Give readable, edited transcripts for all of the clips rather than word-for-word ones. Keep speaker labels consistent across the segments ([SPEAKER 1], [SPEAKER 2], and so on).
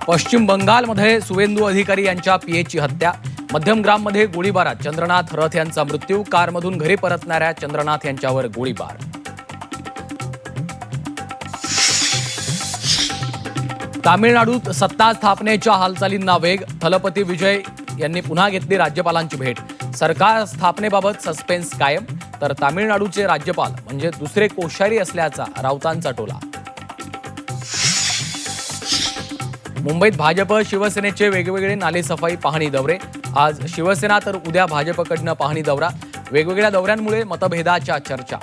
[SPEAKER 1] पश्चिम बंगालमध्ये सुवेंदू अधिकारी यांच्या पीएची हत्या. मध्यमग्राममध्ये गोळीबारात चंद्रनाथ रथ यांचा मृत्यू. कारमधून घरी परतणाऱ्या चंद्रनाथ यांच्यावर गोळीबार. तामिळनाडूत सत्ता स्थापनेच्या हालचालींना वेग. थलपती विजय यांनी पुन्हा घेतली राज्यपालांची भेट. सरकार स्थापनेबाबत सस्पेन्स कायम. तर तामिळनाडूचे राज्यपाल म्हणजे दुसरे कोश्यारी असल्याचा राऊतांचा टोला. मुंबईत भाजप शिवसेनेचे वेगवेगळे नालेसफाई पाहणी दौरे. आज शिवसेना तर उद्या भाजपकडनं पाहणी दौरा. वेगवेगळ्या दौऱ्यांमुळे मतभेदाच्या चर्चा.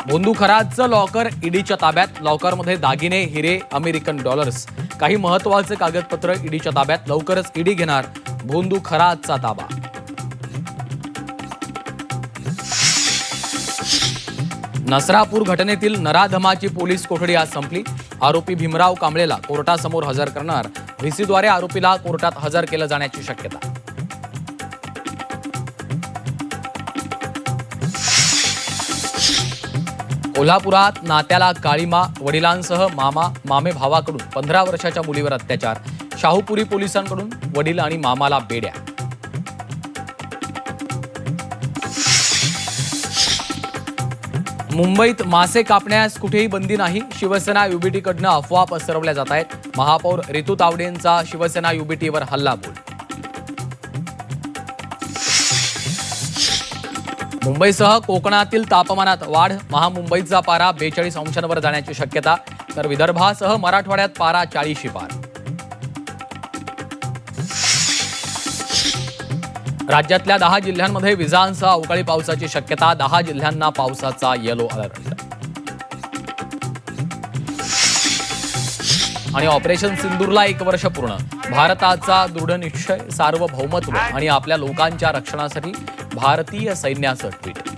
[SPEAKER 1] भोंदू खरातचं लॉकर ईडीच्या ताब्यात. लॉकरमध्ये दागिने, हिरे, अमेरिकन डॉलर्स, काही महत्वाचे कागदपत्र ईडीच्या ताब्यात. लवकरच ईडी घेणार भोंदू खरातचा ताबा. नसरापूर घटनेतील नराधमाची पोलीस कोठडी आज संपली. आरोपी भीमराव कांबळेला कोर्टासमोर हजर करणार. व्हीसीद्वारे आरोपीला कोर्टात हजर केलं जाण्याची शक्यता. कोल्हापुरात नात्याला काळीमा. वडिलांसह मामे भावाकडून 15 वर्षाच्या मुलीवर अत्याचार. शाहूपुरी पोलिसांकडून वडील आणि मामाला बेड्या. मुंबईत मासे कापण्यास कुठेही बंदी नाही. शिवसेना युबीटीकडनं अफवा पसरवल्या जात आहेत. महापौर रितू तावडेंचा शिवसेना युबीटीवर हल्लाबोल. मुंबईसह कोकणातील तापमानात वाढ. महामुंबईचा पारा 42 अंशांवर जाण्याची शक्यता. तर विदर्भासह मराठवाड्यात पारा 40शी पार. राज्यातल्या 10 जिल्ह्यांमध्ये विजांसह अवकाळी पावसाची शक्यता. 10 जिल्ह्यांना पावसाचा येलो अलर्ट. आणि ऑपरेशन सिंदूरला 1 वर्ष पूर्ण. भारताचा दृढनिश्चय, सार्वभौमत्व आणि आपल्या लोकांच्या रक्षणासाठी भारतीय सैन्याचं ट्विट.